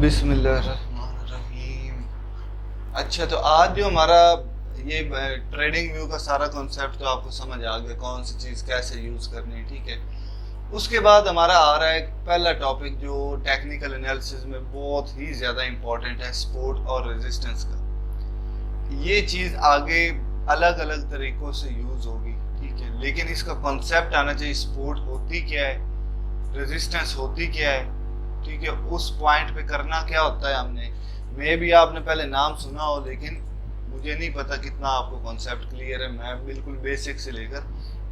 बिस्मिल्लाहिर्रहमानिर्रहीम। अच्छा, तो आज जो हमारा ये ट्रेडिंग व्यू का सारा कॉन्सेप्ट तो आपको समझ आ गया, कौन सी चीज़ कैसे यूज़ करनी है, ठीक है। उसके बाद हमारा आ रहा है पहला टॉपिक जो टेक्निकल एनालिसिस में बहुत ही ज़्यादा इम्पोर्टेंट है, सपोर्ट और रेजिस्टेंस का। ये चीज़ आगे अलग अलग तरीक़ों से यूज़ होगी, ठीक है, लेकिन इसका कॉन्सेप्ट आना चाहिए। सपोर्ट होती क्या है, रेजिस्टेंस होती क्या है, ठीक है, उस पॉइंट पे करना क्या होता है। हमने मे भी आपने पहले नाम सुना हो, लेकिन मुझे नहीं पता कितना आपको कॉन्सेप्ट क्लियर है। मैं बिल्कुल बेसिक से लेकर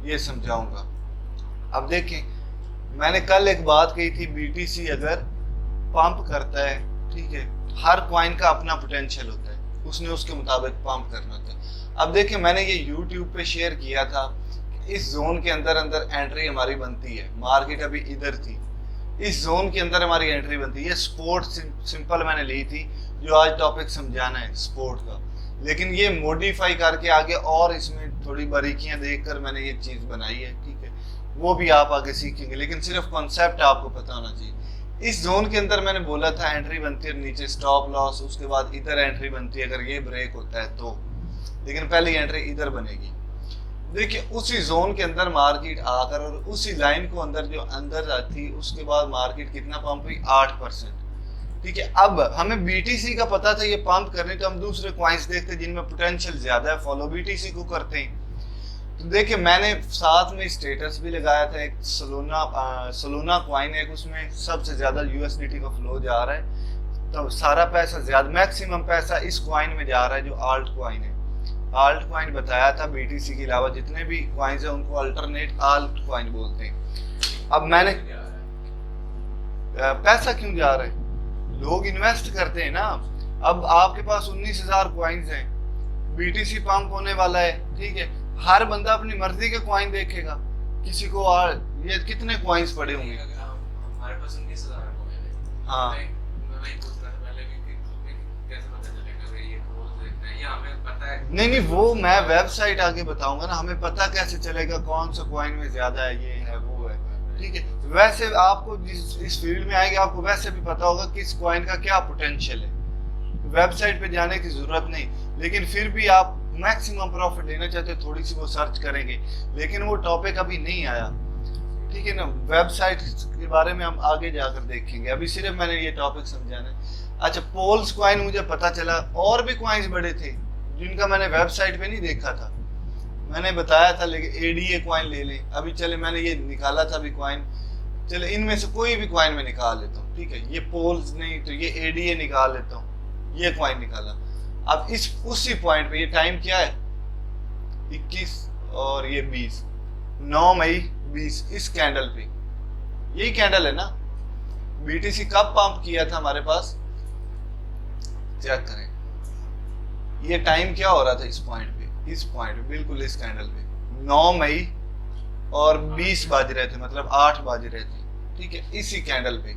ये समझाऊंगा। अब देखें, मैंने कल एक बात कही थी, बीटीसी अगर पंप करता है, ठीक है, हर कॉइन का अपना पोटेंशियल होता है, उसने उसके मुताबिक पंप करना होता है। अब देखिए, मैंने ये यूट्यूब पे शेयर किया था, इस जोन के अंदर अंदर एंट्री हमारी बनती है। मार्केट अभी इधर थी, इस जोन के अंदर हमारी एंट्री बनती है। ये स्पोर्ट सिंपल मैंने ली थी, जो आज टॉपिक समझाना है स्पोर्ट का, लेकिन ये मॉडिफाई करके आगे और इसमें थोड़ी बारीकियां देखकर मैंने ये चीज़ बनाई है, ठीक है, वो भी आप आगे सीखेंगे, लेकिन सिर्फ कॉन्सेप्ट आपको पता होना चाहिए। इस जोन के अंदर मैंने बोला था एंट्री बनती है, नीचे स्टॉप लॉस, उसके बाद इधर एंट्री बनती है अगर ये ब्रेक होता है तो, लेकिन पहली एंट्री इधर बनेगी। देखिए, उसी जोन के अंदर मार्केट आकर और उसी लाइन को अंदर जो अंदर आती, उसके बाद मार्केट कितना पंप हुई, 8%, ठीक है। अब हमें बीटीसी का पता था ये पंप करने, तो हम दूसरे क्वाइंस देखते जिनमें पोटेंशियल ज्यादा है, फॉलो बीटीसी को करते हैं। तो देखिए, मैंने साथ में स्टेटस भी लगाया था, एक सोलोना क्वाइन है, उसमें सबसे ज्यादा यूएसडीटी का फ्लो जा रहा है, तो सारा पैसा ज्यादा मैक्सिमम पैसा इस क्वाइन में जा रहा है जो आल्ट क्वाइन है। आल्ट क्वाइन बताया था, बीटीसी के अलावा जितने भी क्वाइंस हैं उनको अल्टरनेट आल्ट क्वाइन बोलते हैं। अब मैंने पैसा क्यों जा रहा है, लोग इन्वेस्ट करते हैं ना। अब आपके पास 19,000 क्वाइंस हैं, बीटीसी पंप होने वाला है, ठीक है, हर बंदा अपनी मर्जी के क्वाइन देखेगा। किसी को ये कितने क्वाइंस पड़े होंगे, हमारे पास 19,000 हाँ, नहीं, वो मैं वेबसाइट आगे बताऊंगा ना, हमें पता कैसे चलेगा कौन सा क्वाइन में ज्यादा है, ये है वो है, ठीक है। वैसे आपको इस फील्ड में आएंगे, आपको वैसे भी पता होगा कि इस क्वाइन का क्या पोटेंशियल है, वेबसाइट पे जाने की जरूरत नहीं। लेकिन फिर भी आप मैक्सिमम प्रॉफिट लेना चाहते हो, थोड़ी सी वो सर्च करेंगे, लेकिन वो टॉपिक अभी नहीं आया, ठीक है ना। वेबसाइट के बारे में हम आगे जाकर देखेंगे, अभी सिर्फ मैंने ये टॉपिक समझाना है। अच्छा, पोल्स क्वाइन मुझे पता चला, और भी क्वाइंस बड़े थे जिनका मैंने वेबसाइट पे नहीं देखा था, मैंने बताया था, लेकिन एडीए क्वाइन ले लें। अभी चले, मैंने ये निकाला था अभी क्वाइन, चले इनमें से कोई भी क्वाइन में निकाल लेता हूँ, ठीक है। ये पोल्स नहीं तो ये एडीए निकाल लेता हूँ, ये क्वाइन निकाला। अब इस उसी पॉइंट पे, ये टाइम क्या है 21 और ये 20, 9 मई 20, इस कैंडल पे, यही कैंडल है ना। बीटीसी कब पंप किया था हमारे पास, चेक करें, ये टाइम क्या हो रहा था इस पॉइंट पे, इस पॉइंट पे बिल्कुल इस कैंडल पे 9 मई और 20 बज रहे थे, मतलब 8 बज रहे थे, ठीक है। इसी कैंडल पे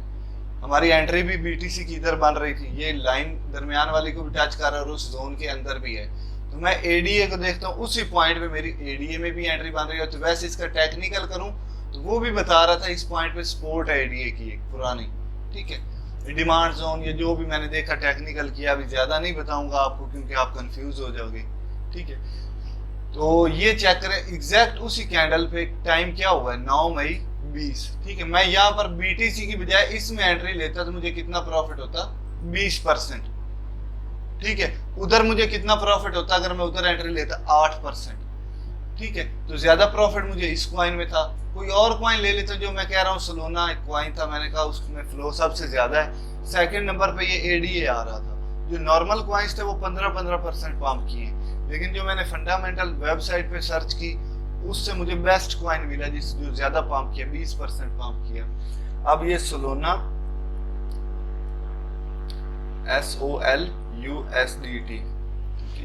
हमारी एंट्री भी बीटीसी की इधर बन रही थी, ये लाइन दरमियान वाली को भी टच कर रहा है और उस जोन के अंदर भी है। तो मैं एडीए को देखता हूँ, उसी पॉइंट पे मेरी एडीए में भी एंट्री बन रही है। तो वैसे इसका टेक्निकल करूँ तो वो भी बता रहा था इस पॉइंट पे सपोर्ट है एडीए की एक पुरानी, ठीक है। डिमांड जोन, ये जो भी मैंने देखा टेक्निकल किया, अभी ज्यादा नहीं बताऊंगा आपको क्योंकि आप कंफ्यूज हो जाओगे, ठीक है। तो ये चेक करें, एग्जैक्ट उसी कैंडल पे टाइम क्या हुआ है, 9 मई 20, ठीक है। मैं यहाँ पर बीटीसी की बजाय इसमें एंट्री लेता तो मुझे कितना प्रॉफिट होता, 20%, ठीक है। उधर मुझे कितना प्रॉफिट होता अगर मैं उधर एंट्री लेता, 8%, ठीक है। तो ज्यादा प्रॉफिट मुझे इस क्वाइन में था। कोई और क्वाइन ले लेता, जो मैं कह रहा हूँ सोलोना एक क्वाइन था, मैंने कहा उसमें फ्लो सबसे ज्यादा है। सेकंड नंबर पे ये एडीए आ रहा था। जो नॉर्मल क्वाइंस थे वो 15% पंप किए, लेकिन जो मैंने फंडामेंटल वेबसाइट पे सर्च की, उससे मुझे बेस्ट क्वाइन मिला जो ज्यादा पंप किया, 20% पंप किया। अब ये सोलोना SOLUSDT,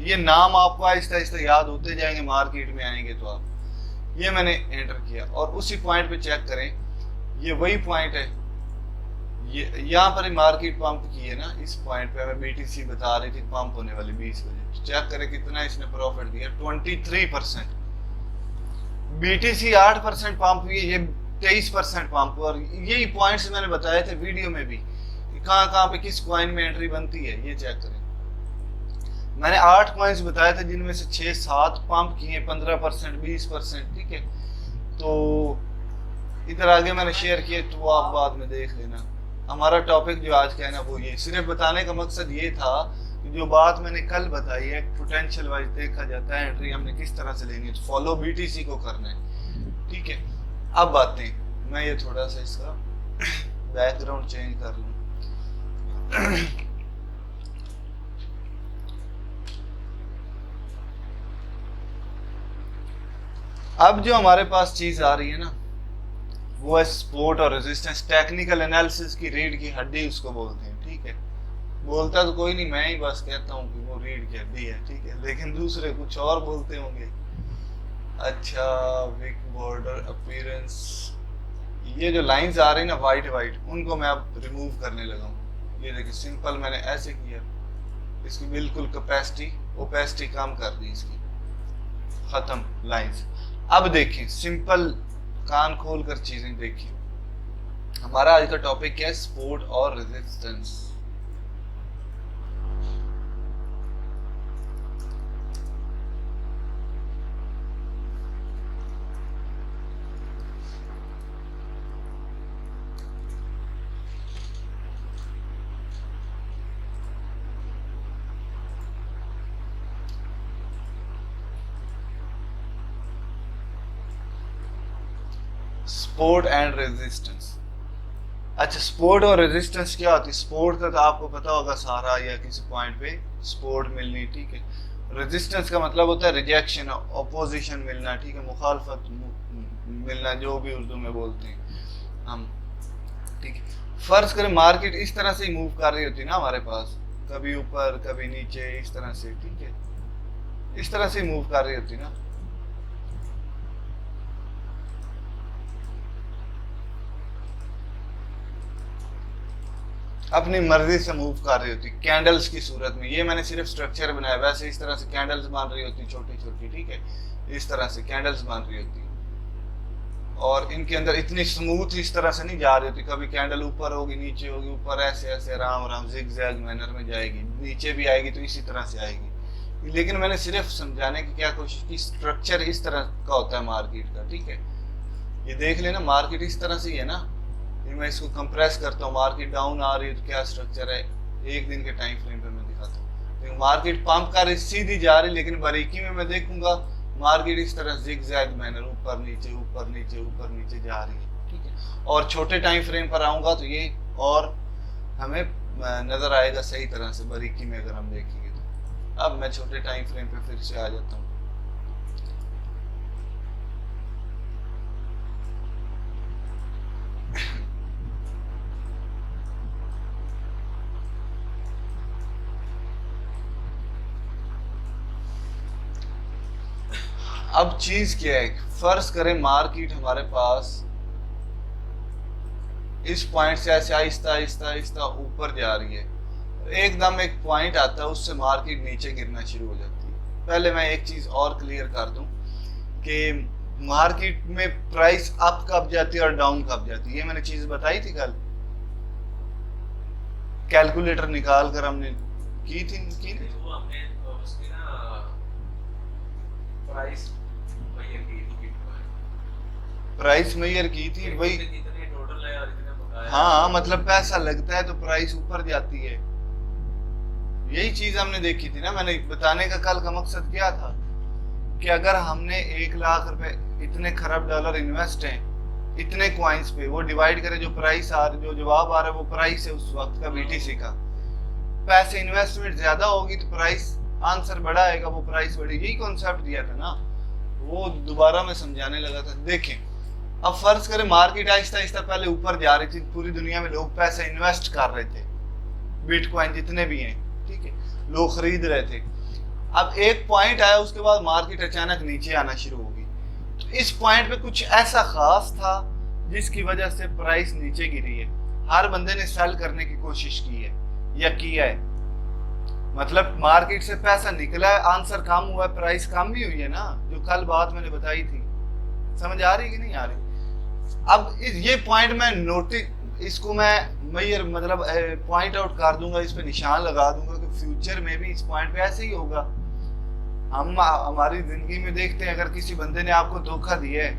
ये नाम आपको आहिस्ता आहिस्ता याद होते जाएंगे, मार्केट में आएंगे तो आप, ये मैंने एंटर किया और उसी पॉइंट पे चेक करें, ये वही पॉइंट है, ये यहाँ पर मार्केट पंप की है ना, इस पॉइंट पे हमें बीटीसी बता रही थी पंप होने वाली 20 बजे। तो चेक करें कितना इसने प्रॉफिट दिया, 23%। बीटीसी 8% पंप हुई, ये 23% पंप हुआ। और यही पॉइंट्स मैंने बताए थे वीडियो में भी, कि कहाँ कहाँ पे किस कॉइन में एंट्री बनती है, ये चेक करें। मैंने 8 कॉइन्स बताए थे जिनमें से 6-7 पंप किए 15%, 20%, ठीक है। तो इधर आगे मैंने शेयर किए, तो आप बाद में देख लेना। हमारा टॉपिक जो आज का है ना वो ये, सिर्फ बताने का मकसद ये था कि जो बात मैंने कल बताई है, पोटेंशियल वाइज देखा जाता है एंट्री हमने किस तरह से लेनी है, तो फॉलो बीटीसी को करना है, ठीक है। अब बातें, मैं ये थोड़ा सा इसका बैकग्राउंड चेंज कर लूं। अब जो हमारे पास चीज आ रही है ना वो है सपोर्ट और रेजिस्टेंस। टेक्निकल एनालिसिस की रीढ़ की हड्डी उसको बोलते हैं, ठीक है। बोलता तो कोई नहीं, मैं ही बस कहता हूँ कि वो रीढ़ की हड्डी है, ठीक है, लेकिन दूसरे कुछ और बोलते होंगे। अच्छा, विक बॉर्डर अपीयरेंस, ये जो लाइंस आ रही ना वाइट वाइट, उनको मैं अब रिमूव करने लगा हूँ। ये देखिए सिंपल मैंने ऐसे किया, इसकी बिल्कुल कैपेसिटी ओपेसिटी कम कर दी इसकी, खत्म लाइंस। अब देखिए सिंपल कान खोल कर चीजें देखिए। हमारा आज का टॉपिक क्या है, सपोर्ट और रेजिस्टेंस। Support and resistance. अच्छा, सपोर्ट और रेजिस्टेंस क्या होती है? सपोर्ट का तो आपको पता होगा, सहारा या किसी पॉइंट पे सपोर्ट मिलनी, ठीक है। रेजिस्टेंस का मतलब होता है रिजेक्शन, ऑपोजिशन मिलना, ठीक है, मुखालफत मिलना, जो भी उर्दू में बोलते हैं हम, ठीक है। फर्ज करें मार्केट इस तरह से ही मूव कर रही होती है ना हमारे पास, कभी ऊपर कभी नीचे, इस तरह से, ठीक है, इस तरह से मूव कर रही होती है ना। अपनी मर्जी से मूव कर रही होती कैंडल्स की सूरत में। ये मैंने सिर्फ स्ट्रक्चर बनाया, वैसे इस तरह से कैंडल्स बन रही होती छोटी छोटी, ठीक है, इस तरह से कैंडल्स बन रही होती, और इनके अंदर इतनी स्मूथ इस तरह से नहीं जा रही होती। कभी कैंडल ऊपर होगी, नीचे होगी, ऊपर ऐसे ऐसे राम राम जिग जैग मैनर में जाएगी, नीचे भी आएगी तो इसी तरह से आएगी। लेकिन मैंने सिर्फ समझाने की क्या कोशिश की, स्ट्रक्चर इस तरह का होता है मार्केट का, ठीक है। ये देख लेना, मार्केट इस तरह से ही है ना। मैं इसको कंप्रेस करता हूँ, मार्केट डाउन आ रही है तो क्या स्ट्रक्चर है, एक दिन के टाइम फ्रेम पे मैं दिखाता हूँ। तो मार्केट पंप कर रही, सीधी जा रही, लेकिन बारीकी में मैं देखूंगा मार्केट इस तरह जिग जैग मैनर, ऊपर नीचे ऊपर नीचे ऊपर नीचे जा रही है, ठीक है। और छोटे टाइम फ्रेम पर आऊंगा तो ये और हमें नजर आएगा सही तरह से बारीकी में अगर हम देखेंगे तो। अब मैं छोटे टाइम फ्रेम पे फिर से आ जाता हूँ। अब चीज क्या है, फर्ज करें मार्केट हमारे पास इस पॉइंट से ऐसे आहिस्ता आहिस्ता आहिस्ता ऊपर जा रही है, एकदम एक पॉइंट आता है उससे मार्केट नीचे गिरना शुरू हो जाती है। पहले मैं एक चीज और क्लियर कर दूं कि मार्केट में प्राइस अप कब जाती है और डाउन कब जाती है, ये मैंने चीज बताई थी कल, कैलकुलेटर निकाल कर हमने की थी, वो हमने उसकी ना प्राइस मेजर की थी वही। इतने टोटल है और इतने बकाया। हाँ, मतलब पैसा लगता है तो प्राइस ऊपर जाती है, यही चीज हमने देखी थी ना। मैंने बताने का कल का मकसद क्या था कि अगर हमने 1 लाख रुपए, इतने खरब डॉलर इन्वेस्ट हैं इतने क्वाइंस पे, वो डिवाइड करें जो प्राइस आ रहा, जो जवाब आ रहा है वो प्राइस है उस वक्त का बीटीसी का। पैसे इन्वेस्टमेंट ज्यादा होगी तो प्राइस आंसर बड़ा आएगा, वो प्राइस बढ़ेगी, यही कॉन्सेप्ट दिया था ना, वो दोबारा मैं समझाने लगा था। देखें अब फर्ज करें मार्केट आहिस्ता आहिस्ता पहले ऊपर जा रही थी, पूरी दुनिया में लोग पैसे इन्वेस्ट कर रहे थे, बिटकॉइन जितने भी हैं, ठीक है, लोग खरीद रहे थे। अब एक पॉइंट आया, उसके बाद मार्केट अचानक नीचे आना शुरू होगी, तो इस पॉइंट पे कुछ ऐसा खास था जिसकी वजह से प्राइस नीचे गिरी है। हर बंदे ने सेल करने की कोशिश की है या किया है, मतलब मार्केट से पैसा निकला है, आंसर कम हुआ है, प्राइस कम भी हुई है ना, जो कल बात मैंने बताई थी। समझ आ रही कि नहीं आ रही? अब ये पॉइंट मैं नोटिस इसको मैं मेजर मतलब पॉइंट आउट कर दूंगा, इस पे निशान लगा दूंगा कि फ्यूचर में भी इस पॉइंट पे ऐसे ही होगा। हम हमारी जिंदगी में देखते हैं, अगर किसी बंदे ने आपको धोखा दिया है,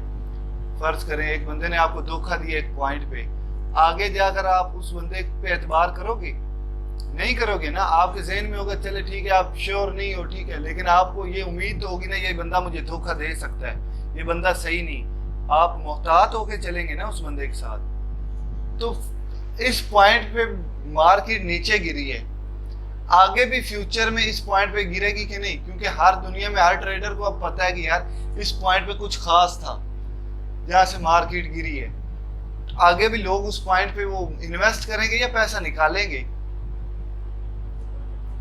फर्ज करें एक बंदे ने आपको धोखा दिया एक पॉइंट पे, आगे जाकर आप उस बंदे पे एतबार करोगे? नहीं करोगे ना। आपके जहन में होगा चले ठीक है, आप श्योर नहीं हो ठीक है, लेकिन आपको ये उम्मीद तो होगी ना ये बंदा मुझे धोखा दे सकता है, ये बंदा सही नहीं, आप मोहतात होके चलेंगे ना उस बंदे के साथ। तो इस पॉइंट पे मार्केट नीचे गिरी है, आगे भी फ्यूचर में इस पॉइंट पे गिरेगी कि नहीं? क्योंकि हर दुनिया में हर ट्रेडर को अब पता है कि यार इस पॉइंट पे कुछ खास था जहां से मार्केट गिरी है। आगे भी लोग उस पॉइंट पे वो इन्वेस्ट करेंगे या पैसा निकालेंगे?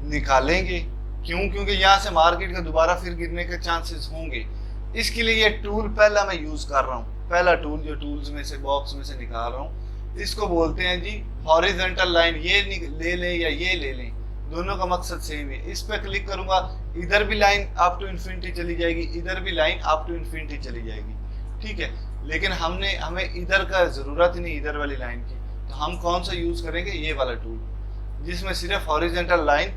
निकालेंगे। क्यों? क्योंकि यहाँ से मार्केट का दोबारा फिर गिरने के चांसेस होंगे। इसके लिए ये टूल पहला मैं यूज कर रहा हूँ, पहला टूल जो टूल्स में से बॉक्स में से निकाल रहा हूँ, इसको बोलते हैं जी हॉरिजॉन्टल लाइन। ये ले लें या ये ले लें, दोनों का मकसद सेम है। इस पर क्लिक करूंगा, इधर भी लाइन अप टू इन्फिनिटी चली जाएगी, इधर भी लाइन अप टू इन्फिनिटी चली जाएगी, ठीक है। लेकिन हमें इधर का जरूरत ही नहीं, इधर वाली लाइन की। तो हम कौन सा यूज करेंगे? ये वाला टूल, जिसमें सिर्फ हॉरिजॉन्टल लाइन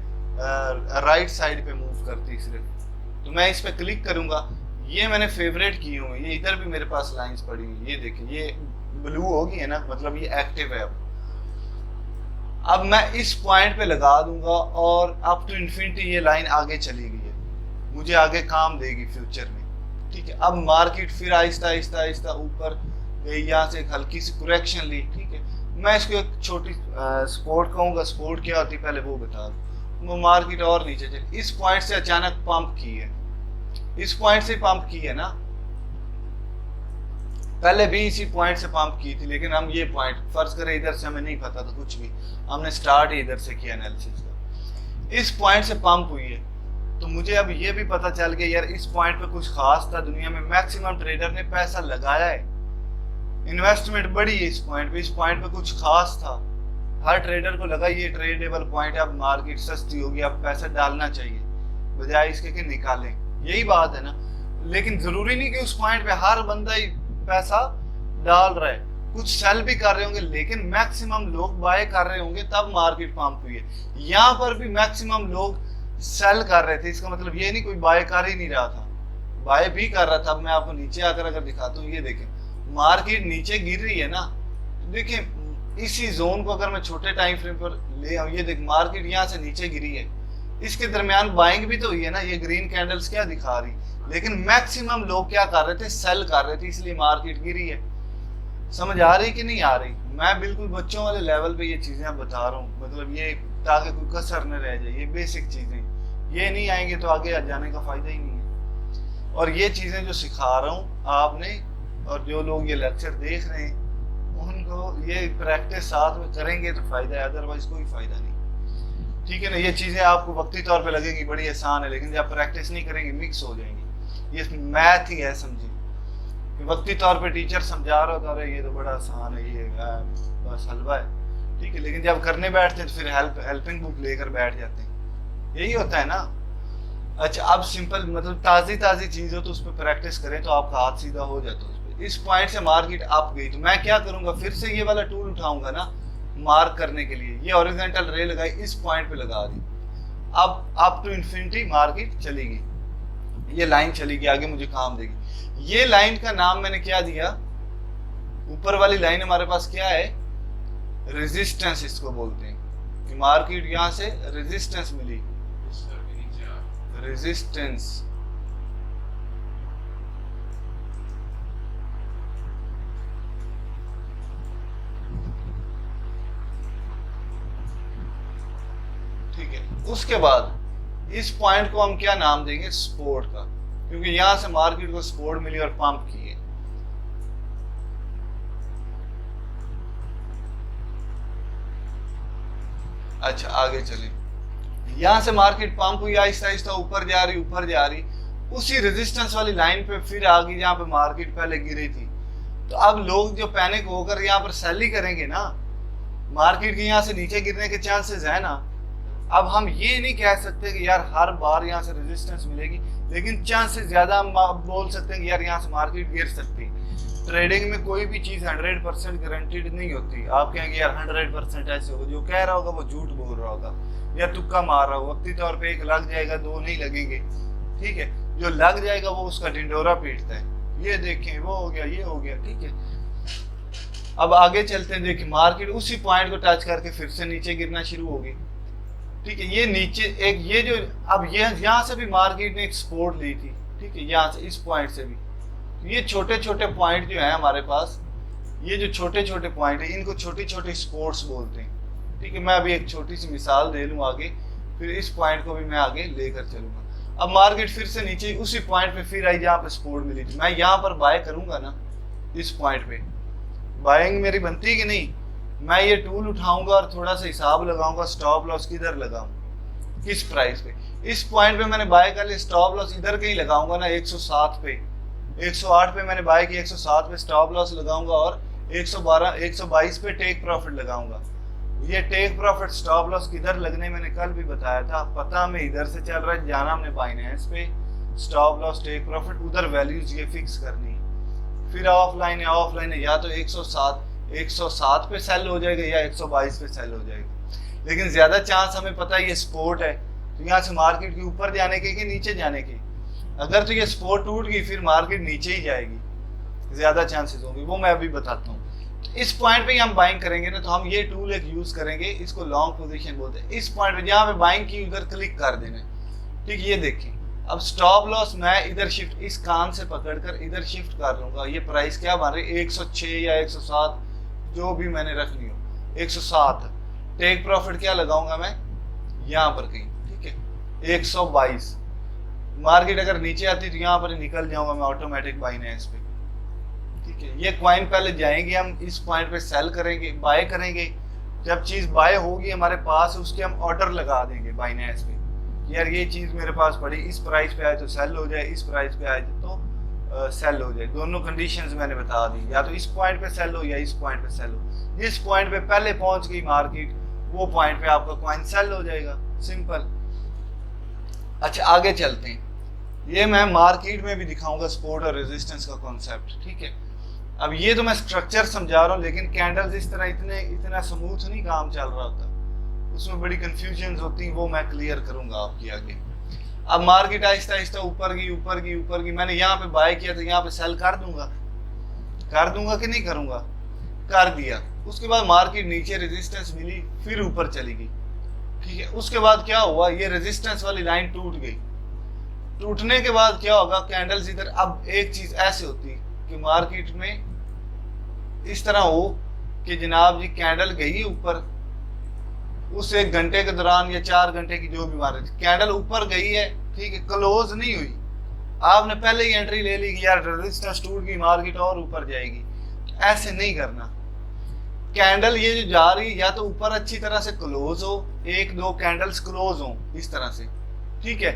राइट साइड पे मूव करती सिर्फ। तो मैं इस पे क्लिक करूंगा, ये मैंने फेवरेट की हुई है, ये इधर भी मेरे पास लाइंस पड़ी हुई, ये देखिए ये ब्लू होगी है ना, मतलब ये एक्टिव है। अब मैं इस पॉइंट पे लगा दूंगा और अप टू इन्फिनिटी ये लाइन आगे चली गई है, मुझे आगे काम देगी फ्यूचर में, ठीक है। अब मार्केट फिर आहिस्ता आहिस्ता आहिस्ता ऊपर गई, यहाँ से एक हल्की सी करेक्शन ली, ठीक है। मैं इसको एक छोटी सपोर्ट कहूँगा, सपोर्ट क्या होती पहले वो बता दूँ। वो मार्केट और नीचे चली, इस पॉइंट से अचानक पंप की है, इस पॉइंट से पंप की है ना, पहले भी इसी पॉइंट से पंप की थी, लेकिन हम ये पॉइंट फर्ज करें इधर से हमें नहीं पता था कुछ भी, हमने स्टार्ट ही इधर से किया एनालिसिस का, इस पॉइंट से पंप हुई है। तो मुझे अब ये भी पता चल गया यार इस पॉइंट पे कुछ खास था, दुनिया में मैक्सिमम ट्रेडर ने पैसा लगाया है, इन्वेस्टमेंट बढ़ी है इस पॉइंट पे कुछ खास था, हर ट्रेडर को लगा ये ट्रेडेबल पॉइंट है, अब मार्केट सस्ती होगी, अब पैसा डालना चाहिए बजाय इसके कि निकालें। यही बात है ना। लेकिन जरूरी नहीं कि उस पॉइंट पे हर बंदा ही पैसा डाल रहा है, कुछ सेल भी कर रहे होंगे, लेकिन मैक्सिमम लोग बाय कर रहे होंगे, तब मार्केट पंप हुई है। यहाँ पर भी मैक्सिमम लोग सेल कर रहे थे, इसका मतलब ये नहीं कोई बाय कर ही नहीं रहा था, बाय भी कर रहा था। अब मैं आपको नीचे आकर अगर दिखाता हूँ, ये देखें मार्केट नीचे गिर रही है ना, देखिए इसी जोन को अगर मैं छोटे टाइम फ्रेम पर ले आऊं, ये देख मार्केट यहाँ से नीचे गिरी है, इसके दरमियान बाइंग भी तो हुई है ना, ये ग्रीन कैंडल्स क्या दिखा रही, लेकिन मैक्सिमम लोग क्या कर रहे थे? सेल कर रहे थे, इसलिए मार्केट गिरी है। समझ आ रही कि नहीं आ रही? मैं बिल्कुल बच्चों वाले लेवल पे ये चीजें बता रहा हूँ, मतलब ये ताकि कोई कसर न रह जाए, ये बेसिक चीजें, ये नहीं आएंगे तो आगे जाने का फायदा ही नहीं है। और ये चीजें जो सिखा रहा हूँ आपने, और जो लोग ये लेक्चर देख रहे हैं उनको ये प्रैक्टिस साथ में करेंगे तो फायदा है, अदरवाइज कोई फायदा नहीं, ठीक है ना। ये चीजें आपको वक्ती तौर पे लगेंगी बड़ी आसान है, लेकिन जब प्रैक्टिस नहीं करेंगे मिक्स हो जाएंगी। ये मैथ ही है, समझिए कि वक्ती तौर पे टीचर समझा रहा होता है ये तो बड़ा आसान है, ये बस हलवा है, ठीक है, लेकिन जब करने बैठते तो फिर हेल्पिंग बुक लेकर बैठ जाते हैं, यही होता है ना। अच्छा, अब सिंपल मतलब ताजी चीज हो तो उस पर प्रैक्टिस करें तो आपका हाथ सीधा हो जाता है। इस पॉइंट से मार्केट अप गई तो मैं क्या करूंगा? फिर से ये वाला टूल उठाऊंगा ना मार्क करने के लिए, ये हॉरिजॉन्टल रे लगाई, इस पॉइंट पे लगा दी, अब अप टू इन्फिनिटी मार्केट चली गई, ये लाइन चली गई, आगे मुझे काम देगी। ये लाइन का नाम मैंने क्या दिया? ऊपर वाली लाइन हमारे पास क्या है? रेजिस्टेंस इसको बोलते हैं, कि मार्केट यहाँ से रेजिस्टेंस मिली, रेजिस्टेंस, ठीक है। उसके बाद इस पॉइंट को हम क्या नाम देंगे? सपोर्ट का, क्योंकि यहां से मार्केट को सपोर्ट मिली और पंप किए। अच्छा आगे चले, यहां से मार्केट पंप हुई, आहिस्ता आहिस्ता ऊपर जा रही, उसी रेजिस्टेंस वाली लाइन पे फिर आ गई जहां पे मार्केट पहले गिरी थी। तो अब लोग जो पैनिक होकर यहाँ पर सेल ही करेंगे ना, मार्केट के यहाँ से नीचे गिरने के चांसेस है ना। अब हम ये नहीं कह सकते कि यार हर बार यहाँ से रेजिस्टेंस मिलेगी, लेकिन चांसेस ज्यादा हम बोल सकते हैं कि यार यहाँ से मार्केट गिर सकती है। ट्रेडिंग में कोई भी चीज 100% गारंटीड नहीं होती। आप कहेंगे यार 100% ऐसे होगा, जो कह रहा होगा वो झूठ बोल रहा होगा या तुक्का मार रहा होगा। वक्ती तौर पे एक लग जाएगा, दो नहीं लगेंगे, ठीक है। जो लग जाएगा वो उसका ढिंडोरा पीटता है। ये देखें, वो हो गया, ये हो गया, ठीक है। अब आगे चलते हैं। देखिए मार्केट उसी पॉइंट को टच करके फिर से नीचे गिरना शुरू होगी, ठीक है। ये नीचे एक ये जो अब ये यहाँ से भी मार्केट ने एक सपोर्ट ली थी, ठीक है, यहाँ से इस पॉइंट से भी। ये छोटे छोटे पॉइंट जो है हमारे पास, ये जो छोटे छोटे पॉइंट है इनको छोटी छोटी स्पोर्ट्स बोलते हैं, ठीक है। मैं अभी एक छोटी सी मिसाल दे लूँ आगे, फिर इस पॉइंट को भी मैं आगे लेकर चलूंगा। अब मार्केट फिर से नीचे उसी पॉइंट पे फिर आई जहाँ पे सपोर्ट मिली थी। मैं यहाँ पर बाय करूंगा ना, इस पॉइंट पे बाइंग मेरी बनती कि नहीं। मैं ये टूल उठाऊंगा और थोड़ा सा हिसाब लगाऊंगा, स्टॉप लॉस किधर लगाऊं, किस प्राइस पे। इस पॉइंट पे मैंने बाय कर लिया, स्टॉप लॉस इधर कहीं लगाऊंगा ना 107 पे, 108 पे मैंने बाय किया, 107 पे स्टॉप लॉस लगाऊंगा और 112 122 पे टेक प्रॉफिट लगाऊंगा। ये टेक प्रॉफिट स्टॉप लॉस किधर लगने मैंने कल भी बताया था। पता में इधर से चल रहा है, जाना हमने बाइनेंस पे, स्टॉप लॉस टेक प्रॉफिट उधर वैल्यूज ये फिक्स करनी है। फिर ऑफलाइन है या तो 107 पे सेल हो जाएगा या 122 पे सेल हो जाएगा। लेकिन ज्यादा चांस हमें पता है ये सपोर्ट है, तो यहाँ से मार्केट के ऊपर जाने के कि नीचे जाने के। अगर तो ये सपोर्ट टूट गई फिर मार्केट नीचे ही जाएगी, ज्यादा चांसेस होंगे, वो मैं अभी बताता हूँ। इस पॉइंट पे हम बाइंग करेंगे ना, तो हम ये टूल एक यूज करेंगे, इसको लॉन्ग पोजीशन बोलते हैं। इस पॉइंट पे जहाँ पे बाइंग की उधर क्लिक कर देना, ठीक। ये देखिए अब स्टॉप लॉस मैं इधर शिफ्ट, इस कान से पकड़कर इधर शिफ्ट कर लूंगा। ये प्राइस क्या बन रही है 106 या 107, जो भी मैंने रख ली हो 107। टेक प्रॉफिट क्या लगाऊंगा मैं यहाँ पर कहीं, ठीक है 122। मार्केट अगर नीचे आती तो यहाँ पर निकल जाऊंगा मैं ऑटोमेटिक बाइनेंस पे, ठीक है। ये क्वाइन पहले जाएंगे, हम इस पॉइंट पे सेल करेंगे, बाय करेंगे। जब चीज बाय होगी हमारे पास, उसके हम ऑर्डर लगा देंगे बाइनेंस पे, यार ये चीज मेरे पास पड़ी, इस प्राइस पे आए तो सेल हो जाए, इस प्राइस पे आए तो सेल हो जाए। दोनों कंडीशंस मैंने बता दी, या तो इस पॉइंट पे सेल हो या इस पॉइंट पे सेल हो। जिस पॉइंट पे पहले पहुंच गई मार्केट, वो पॉइंट पे आपका कॉइन सेल हो जाएगा, सिंपल। अच्छा आगे चलते हैं। ये मैं मार्केट में भी दिखाऊंगा सपोर्ट और रेजिस्टेंस का कॉन्सेप्ट, ठीक है। अब ये तो मैं स्ट्रक्चर समझा रहा हूँ, लेकिन कैंडल्स इस तरह इतना स्मूथ नहीं काम चल रहा होता, उसमें बड़ी कंफ्यूजन होती है, वो मैं क्लियर करूंगा आपकी आगे। अब मार्केट आहिस्ता आहिस्ता ऊपर गई। मैंने यहाँ पे बाय किया तो यहाँ पे सेल कर दूंगा कि नहीं करूंगा, कर दिया। उसके बाद मार्केट नीचे रेजिस्टेंस मिली, फिर ऊपर चली गई, ठीक है। उसके बाद क्या हुआ, ये रेजिस्टेंस वाली लाइन टूट गई। टूटने के बाद क्या होगा, कैंडल्स इधर। अब एक चीज ऐसे होती है कि मार्केट में इस तरह हो कि जनाब जी कैंडल गई ऊपर, उस 1 घंटे के दौरान या 4 घंटे की जो भी मार्केट, कैंडल ऊपर गई है, ठीक है, क्लोज नहीं हुई, आपने पहले ही एंट्री ले ली कि यार रेजिस्टेंस टूट गई, मार्केट और ऊपर जाएगी। ऐसे नहीं करना। कैंडल ये जो जा रही है या तो ऊपर अच्छी तरह से क्लोज हो, 1-2 कैंडल्स क्लोज हो इस तरह से, ठीक है,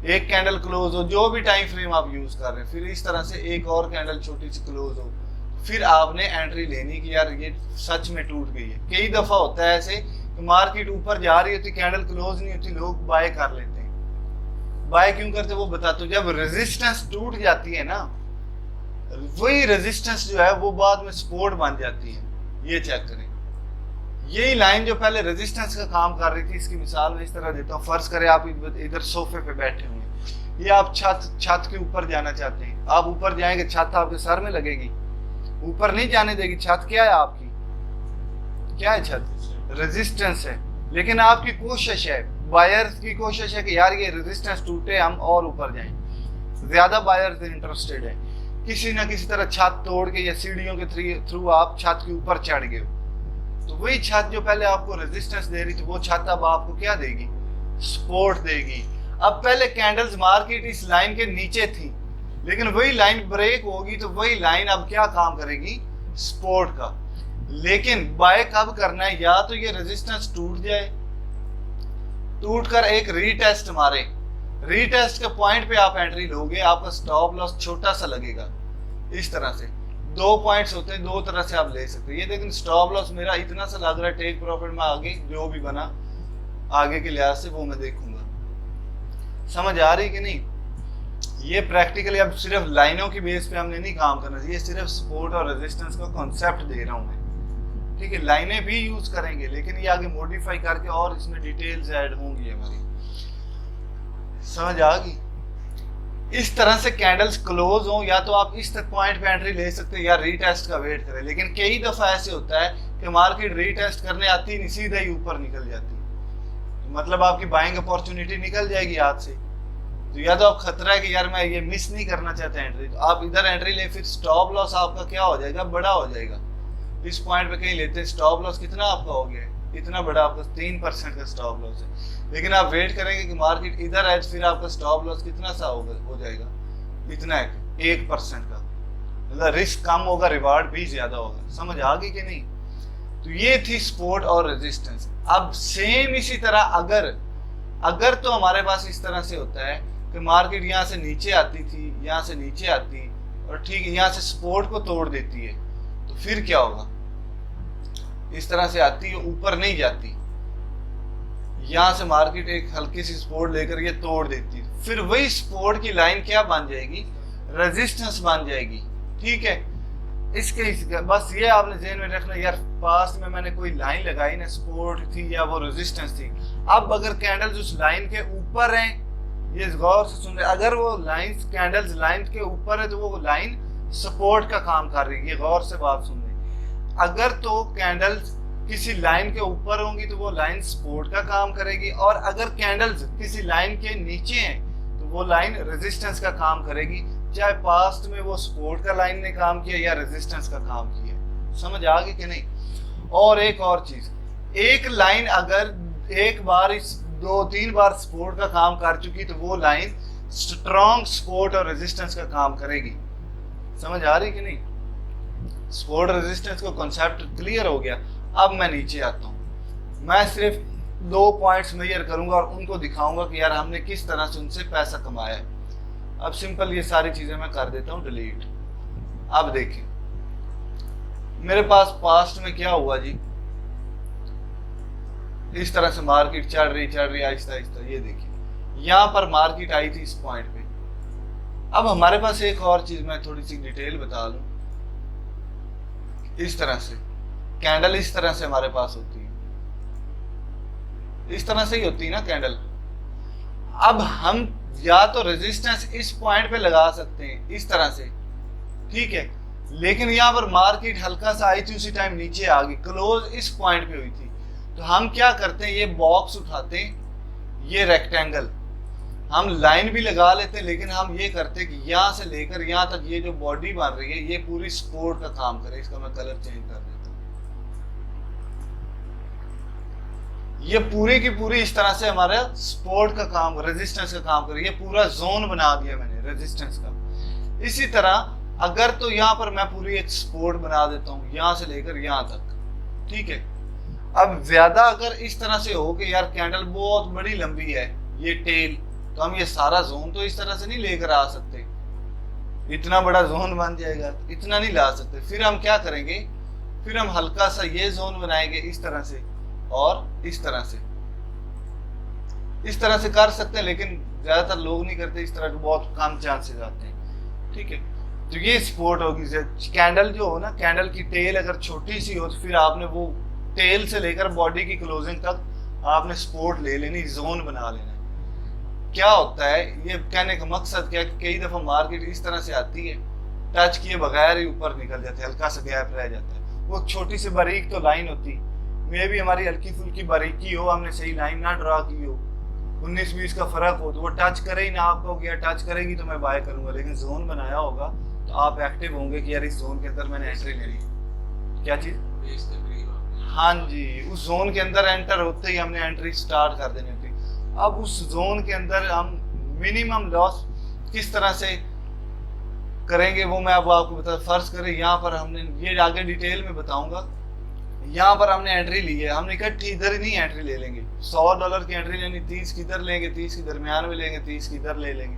एक कैंडल क्लोज हो, जो भी टाइम फ्रेम आप यूज कर रहे हैं, फिर इस तरह से एक और कैंडल छोटी सी क्लोज हो, फिर आपने एंट्री लेनी कि यार ये सच में टूट गई है। कई दफा होता है ऐसे कि मार्केट ऊपर जा रही होती, कैंडल क्लोज नहीं होती, लोग बाय कर लेते हैं। बाय क्यों करते वो बताते, जब रेजिस्टेंस टूट जाती है ना, वही रेजिस्टेंस जो है वो बाद में सपोर्ट बन जाती है। ये चेक करें, यही लाइन जो पहले रेजिस्टेंस का काम कर रही थी, इसकी मिसाल मैं इस तरह देता हूँ। फर्ज करें आप इधर सोफे पे बैठे हुए, ये आप छत के ऊपर जाना चाहते हैं, आप ऊपर जाएंगे, छत आपके सर में लगेगी, ऊपर नहीं जाने देगी। छत क्या है आपकी, क्या है छत, रेजिस्टेंस है। लेकिन आपकी कोशिश है, बायर्स की कोशिश है कि यार ये रेजिस्टेंस टूटे, हम और ऊपर जाएं। ज्यादा बायर्स इंटरेस्टेड है, किसी ना किसी तरह छत तोड़ के या सीढ़ियों के थ्रू आप छत के ऊपर चढ़ गए हो, तो वही छत जो पहले आपको रेजिस्टेंस दे रही थी, वो छत अब आपको क्या देगी, सपोर्ट देगी। अब पहले कैंडल्स मार्केट इस लाइन के नीचे थी, लेकिन वही लाइन ब्रेक होगी तो वही लाइन अब क्या काम करेगी, सपोर्ट का। लेकिन बाय कब करना है, या तो ये रेजिस्टेंस टूट जाए, टूट कर एक रीटेस्ट मारे, रीटेस्ट के पॉइंट पे आप एंट्री लोगे, आपका स्टॉप लॉस छोटा सा लगेगा इस तरह से। 2 पॉइंट्स होते हैं, 2 तरह से आप ले सकते हैं। ये लेकिन स्टॉप लॉस मेरा इतना सा लग रहा है, टेक प्रॉफिट में आगे जो भी बना आगे के लिहाज से वो मैं देखूंगा। समझ आ रही कि नहीं। ये प्रैक्टिकली अब सिर्फ लाइनों की बेस पे हमने नहीं काम करना, ये सिर्फ सपोर्ट और रेजिस्टेंस का कॉन्सेप्ट दे रहा हूँ मैं, ठीक है। लाइनें भी यूज करेंगे लेकिन ये आगे मॉडिफाई करके और इसमें डिटेल्स ऐड होंगी हमारी, समझ आ गई। इस तरह से कैंडल्स क्लोज हो, या तो आप इस तक पॉइंट पे एंट्री ले सकते हैं या रीटेस्ट का वेट करें, लेकिन कई दफा ऐसे होता है कि मार्केट रीटेस्ट करने आती नहीं, सीधा ही ऊपर निकल जाती है, तो मतलब आपकी बाइंग अपॉर्चुनिटी निकल जाएगी हाथ से। तो या तो आप खतरा है कि यार मैं ये मिस नहीं करना चाहता एंट्री, तो आप इधर एंट्री ले, फिर स्टॉप लॉस आपका क्या हो जाएगा, बड़ा हो जाएगा। इस पॉइंट पे कहीं लेते हैं, स्टॉप लॉस कितना आपका हो गया, इतना बड़ा, आपका 3% का स्टॉप लॉस है। लेकिन आप वेट करेंगे कि मार्केट इधर है, फिर आपका स्टॉप लॉस कितना सा हो जाएगा, इतना है 1% का, मतलब रिस्क कम होगा, रिवार्ड भी ज्यादा होगा। समझ आ गई कि नहीं? तो ये थी सपोर्ट और रेजिस्टेंस। अब सेम इसी तरह अगर तो हमारे पास इस तरह से होता है कि मार्केट यहाँ से नीचे आती थी, यहाँ से नीचे आती और ठीक है यहाँ से सपोर्ट को तोड़ देती है, तो फिर क्या होगा, इस तरह से आती है, ऊपर नहीं जाती, यहाँ से मार्केट एक हल्की सी सपोर्ट लेकर ये तोड़ देती है, फिर वही सपोर्ट की लाइन क्या बन जाएगी, रेजिस्टेंस बन जाएगी, ठीक है। इसके बस ये आपने ध्यान में रखना, यार पास्ट में मैंने कोई लाइन लगाई ना, सपोर्ट थी या वो रेजिस्टेंस थी। अब अगर कैंडल्स उस लाइन के ऊपर हैं, ये गौर से सुन रहे, अगर वो लाइन कैंडल्स लाइन के ऊपर है तो वो लाइन सपोर्ट का काम कर रही है, ये गौर से बात सुन रहे। अगर तो कैंडल्स किसी लाइन के ऊपर होंगी तो वो लाइन सपोर्ट का काम करेगी, और अगर कैंडल्स किसी लाइन के नीचे हैं तो वो लाइन रेजिस्टेंस का काम करेगी, चाहे पास्ट में वो सपोर्ट का लाइन ने काम किया या रेजिस्टेंस का काम किया। समझ आ गई कि नहीं? और एक और चीज, एक लाइन अगर एक बार इस 2-3 बार सपोर्ट का काम कर चुकी तो वो लाइन स्ट्रॉन्ग सपोर्ट और रेजिस्टेंस का काम करेगी। समझ आ रही कि नहीं? सपोर्ट रेजिस्टेंस का कॉन्सेप्ट क्लियर हो गया। अब मैं नीचे आता हूँ, मैं सिर्फ 2 पॉइंट्स मेजर करूंगा और उनको दिखाऊंगा कि यार हमने किस तरह से उनसे पैसा कमाया है। अब सिंपल ये सारी चीजें मैं कर देता हूँ डिलीट। अब देखिए मेरे पास पास्ट में क्या हुआ जी, इस तरह से मार्केट चढ़ रही आहिस्ता आहिस्ता, ये देखिए यहाँ पर मार्केट आई थी इस पॉइंट पे। अब हमारे पास एक और चीज मैं थोड़ी सी डिटेल बता दूं, इस तरह से कैंडल इस तरह से हमारे पास होती है, इस तरह से ही होती है ना कैंडल। अब हम या तो रेजिस्टेंस इस पॉइंट पे लगा सकते हैं इस तरह से, ठीक है, लेकिन यहाँ पर मार्केट हल्का सा आई थी, उसी टाइम नीचे आ गई, क्लोज इस पॉइंट पे हुई थी। तो हम क्या करते हैं, ये बॉक्स उठाते हैं, ये रेक्टेंगल, हम लाइन भी लगा लेते हैं, लेकिन हम ये करते हैं कि यहाँ से लेकर यहाँ तक ये जो बॉडी बन रही है ये पूरी सपोर्ट का काम करे। इसका मैं कलर चेंज कर देता हूँ, ये पूरी की पूरी इस तरह से हमारा सपोर्ट का काम, रेजिस्टेंस का काम करे। ये पूरा जोन बना दिया मैंने रेजिस्टेंस का। इसी तरह अगर तो यहाँ पर मैं पूरी एक सपोर्ट बना देता हूँ यहाँ से लेकर यहाँ तक, ठीक है। अब ज्यादा अगर इस तरह से हो कि यार कैंडल बहुत बड़ी लंबी है, ये टेल, तो हम ये सारा जोन तो इस तरह से नहीं लेकर आ सकते, इतना बड़ा जोन बन जाएगा, इतना नहीं ला सकते। फिर हम क्या करेंगे, फिर हम हल्का सा ये जोन बनाएंगे इस तरह से और इस तरह से कर सकते हैं, लेकिन ज्यादातर लोग नहीं करते इस तरह के, बहुत कम चांसेस आते हैं, ठीक है। तो ये सपोर्ट होगी। कैंडल जो हो ना, कैंडल की टेल अगर छोटी सी हो तो फिर आपने वो टेल से लेकर बॉडी की क्लोजिंग तक आपने सपोर्ट ले लेनी, जोन बना लेना। क्या होता है, ये कहने का मकसद क्या है, कई दफा मार्केट इस तरह से आती है, टच किए बगैर ही ऊपर निकल जाते हैं, हल्का सा गैप रह जाता है। वो छोटी सी बारीक तो लाइन होती, मे भी हमारी हल्की फुल्की बारीकी हो, हमने सही लाइन ना ड्रा की हो, 19-20 का फर्क हो, तो वो टच करे ही ना आपको, गया टच करेगी तो मैं बाय करूंगा। लेकिन जोन बनाया होगा तो आप एक्टिव होंगे कि यार इस जोन के अंदर मैंने एंट्री ले ली। क्या चीज? हाँ जी, उस जोन के अंदर एंटर होते ही हमने एंट्री स्टार्ट कर देनी होती। अब उस जोन के अंदर हम मिनिमम लॉस किस तरह से करेंगे वो मैं अब आपको बता। फर्ज करें यहाँ पर हमने, ये आगे डिटेल में बताऊंगा, यहाँ पर हमने एंट्री ली है, हमने इकट्ठी इधर ही नहीं एंट्री ले लेंगे। $100 की एंट्री लेनी, 30 की इधर लेंगे, 30 की दरमियान में लेंगे, 30 की इधर ले लेंगे।